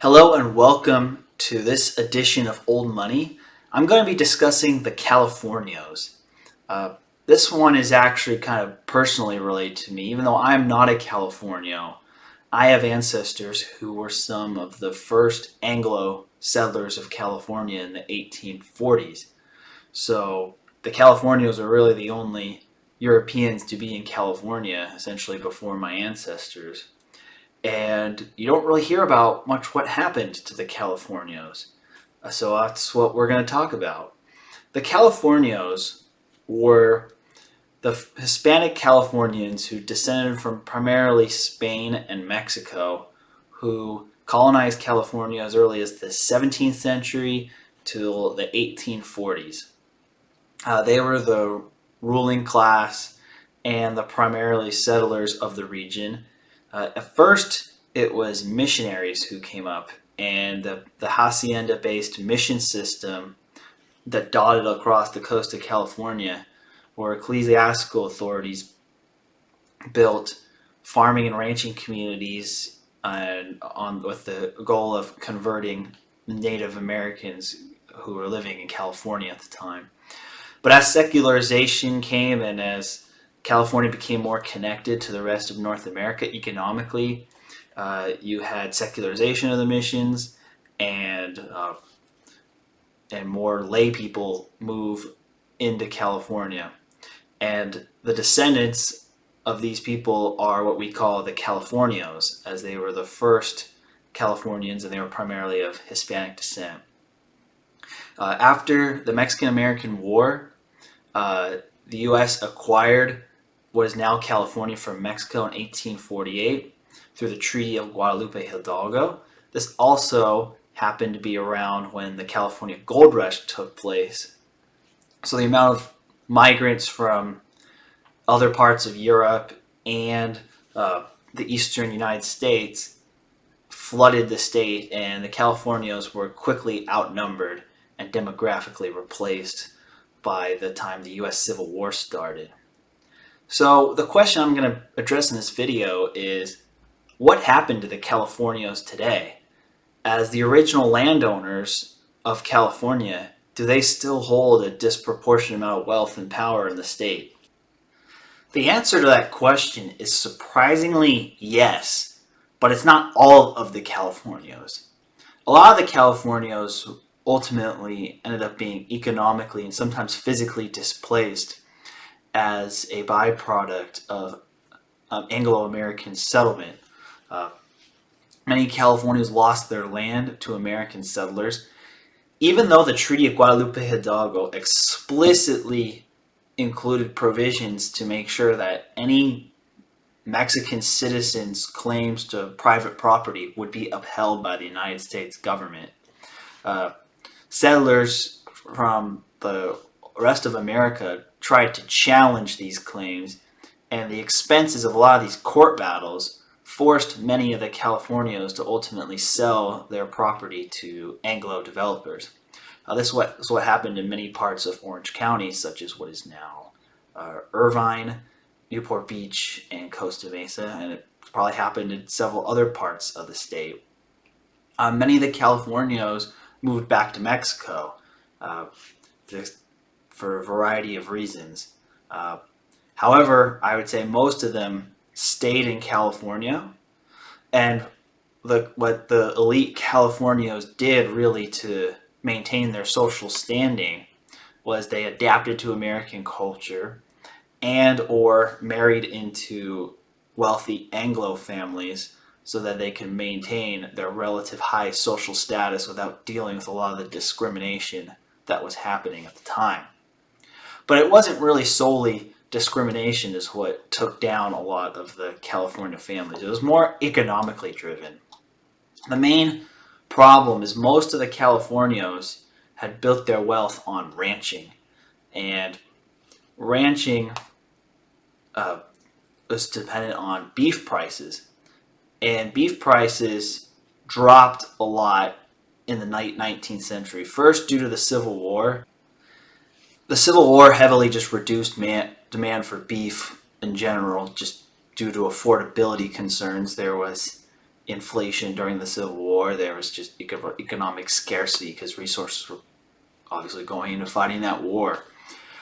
Hello and welcome to this edition of Old Money. I'm going to be discussing the Californios. Uh, this one is actually kind of personally related to me, even though I'm not a Californio. I have ancestors who were some of the first Anglo settlers of California in the 1840s. So the Californios are really the only Europeans to be in California, essentially before my ancestors. And you don't really hear about much what happened to the Californios. So that's what we're going to talk about. The Californios were the Hispanic Californians who descended from primarily Spain and Mexico, who colonized California as early as the 17th century till the 1840s. They were the ruling class and the primarily settlers of the region. At first, it was missionaries who came up, and the hacienda based mission system that dotted across the coast of California, where ecclesiastical authorities built farming and ranching communities with the goal of converting Native Americans who were living in California at the time. But as secularization came and as California became more connected to the rest of North America economically, you had secularization of the missions, and more lay people move into California. And the descendants of these people are what we call the Californios, as they were the first Californians and they were primarily of Hispanic descent. After the Mexican-American War, the U.S. acquired what is now California from Mexico in 1848 through the Treaty of Guadalupe Hidalgo. This also happened to be around when the California Gold Rush took place. So the amount of migrants from other parts of Europe and the eastern United States flooded the state, and the Californios were quickly outnumbered and demographically replaced by the time the U.S. Civil War started. So the question I'm going to address in this video is, what happened to the Californios today? As the original landowners of California, do they still hold a disproportionate amount of wealth and power in the state? The answer to that question is surprisingly yes, but it's not all of the Californios. A lot of the Californios ultimately ended up being economically and sometimes physically displaced as a byproduct of Anglo-American settlement. Uh, Many Californians lost their land to American settlers, even though the Treaty of Guadalupe Hidalgo explicitly included provisions to make sure that any Mexican citizens' claims to private property would be upheld by the United States government. Uh, Settlers from the rest of America tried to challenge these claims, and the expenses of a lot of these court battles forced many of the Californios to ultimately sell their property to Anglo developers. This is what happened in many parts of Orange County, such as what is now Irvine, Newport Beach, and Costa Mesa, and it probably happened in several other parts of the state. Many of the Californios moved back to Mexico for a variety of reasons. However, I would say most of them stayed in California, and what the elite Californios did really to maintain their social standing was they adapted to American culture and or married into wealthy Anglo families so that they could maintain their relative high social status without dealing with a lot of the discrimination that was happening at the time. But it wasn't really solely discrimination is what took down a lot of the California families. It was more economically driven. The main problem is most of the Californios had built their wealth on ranching, and ranching was dependent on beef prices, and beef prices dropped a lot in the 19th century. First, due to the Civil War. The Civil War heavily just reduced demand for beef in general, just due to affordability concerns. There was inflation during the Civil War. There was just economic scarcity because resources were obviously going into fighting that war.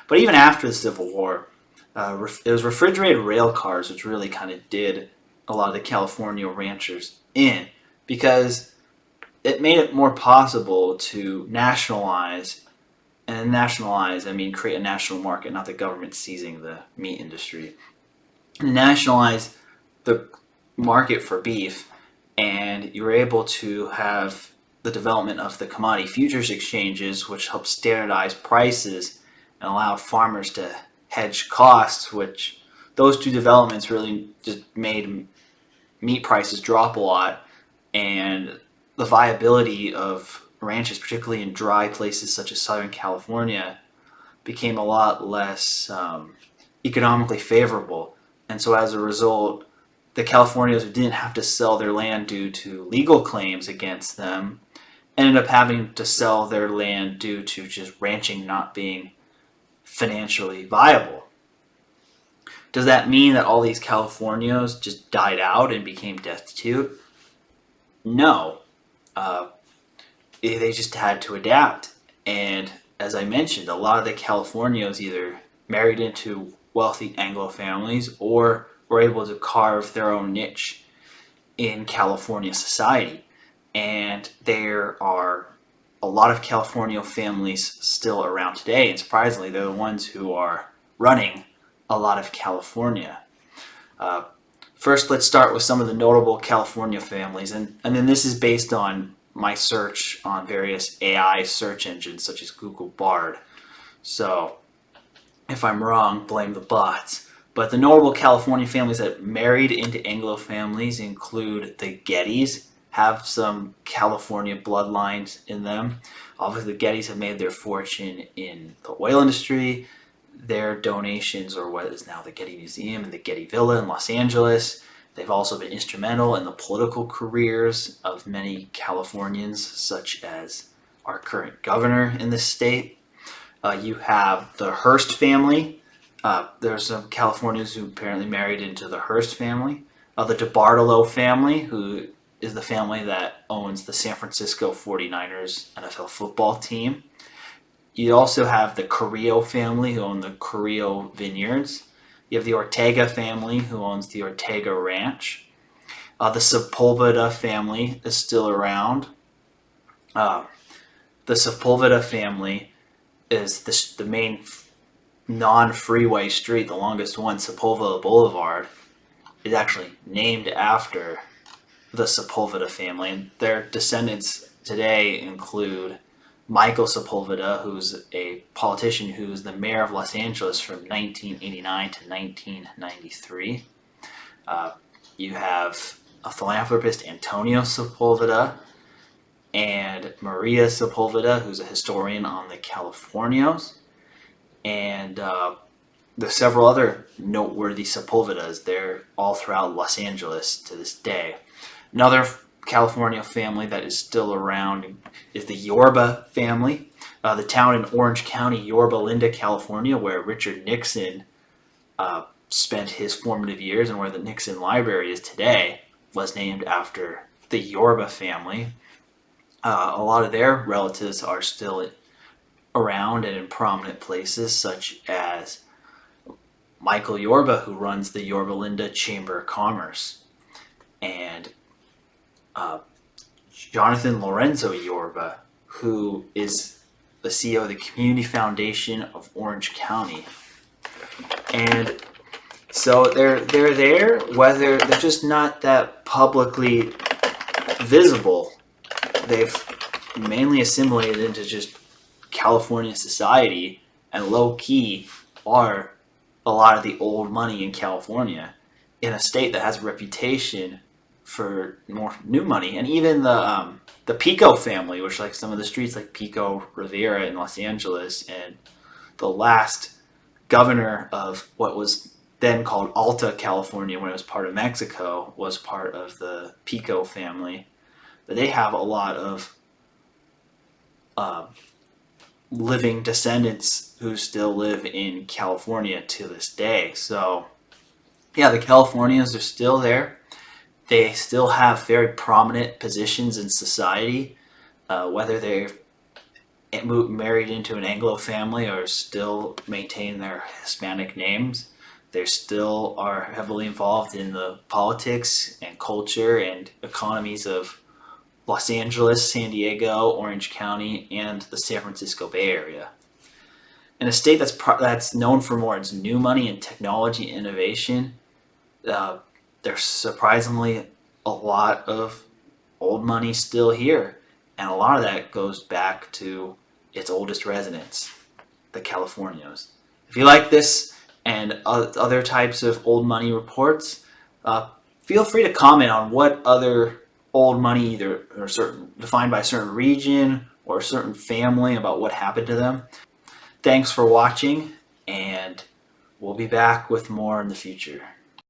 But even after the Civil War, it was refrigerated rail cars which really kind of did a lot of the California ranchers in, because it made it more possible to nationalize. And nationalize, I mean create a national market, not the government seizing the meat industry. Nationalize the market for beef, and you were able to have the development of the commodity futures exchanges, which helped standardize prices and allowed farmers to hedge costs, which those two developments really just made meat prices drop a lot, and the viability of ranches, particularly in dry places such as Southern California, became a lot less economically favorable. And so as a result, the Californios who didn't have to sell their land due to legal claims against them ended up having to sell their land due to just ranching not being financially viable. Does that mean that all these Californios just died out and became destitute? No. They just had to adapt. And as I mentioned, a lot of the Californios either married into wealthy Anglo families or were able to carve their own niche in California society. And there are a lot of California families still around today, and surprisingly, they're the ones who are running a lot of California. First, let's start with some of the notable California families, and then this is based on my search on various AI search engines such as Google Bard. So if I'm wrong, blame the bots. But the notable California families that married into Anglo families include the Gettys, have some California bloodlines in them. Obviously, the Gettys have made their fortune in the oil industry. Their donations, or what is now the Getty Museum and the Getty Villa in Los Angeles, they've also been instrumental in the political careers of many Californians, such as our current governor in this state. You have the Hearst family. There's some Californians who apparently married into the Hearst family. The DeBartolo family, who is the family that owns the San Francisco 49ers NFL football team. You also have the Carrillo family, who own the Carrillo Vineyards. You have the Ortega family, who owns the Ortega Ranch. The Sepulveda family is still around. The Sepulveda family is the main non-freeway street, the longest one, Sepulveda Boulevard, is actually named after the Sepulveda family. And their descendants today include Michael Sepulveda, who's a politician who was the mayor of Los Angeles from 1989 to 1993. You have a philanthropist, Antonio Sepulveda, and Maria Sepulveda, who's a historian on the Californios. And there's several other noteworthy Sepulvedas. They're all throughout Los Angeles to this day. Another California family that is still around is the Yorba family. The town in Orange County, Yorba Linda, California, where Richard Nixon spent his formative years and where the Nixon Library is today, was named after the Yorba family. A lot of their relatives are still around and in prominent places, such as Michael Yorba, who runs the Yorba Linda Chamber of Commerce, and Jonathan Lorenzo Yorba, who is the CEO of the Community Foundation of Orange County. And so they're there, whether they're just not that publicly visible. They've mainly assimilated into just California society, and low-key are a lot of the old money in California, in a state that has a reputation for more new money. And even the Pico family, which like some of the streets like Pico Rivera in Los Angeles, and the last governor of what was then called Alta California when it was part of Mexico, was part of the Pico family. But they have a lot of living descendants who still live in California to this day. So yeah, the Californians are still there. they still have very prominent positions in society, whether they're married into an Anglo family or still maintain their Hispanic names. They still are heavily involved in the politics and culture and economies of Los Angeles, San Diego, Orange County, and the San Francisco Bay Area. In a state that's known for more its new money and technology innovation, there's surprisingly a lot of old money still here, and a lot of that goes back to its oldest residents, the Californios. If you like this and other types of old money reports, feel free to comment on what other old money either are defined by a certain region or a certain family about what happened to them. Thanks for watching, and we'll be back with more in the future.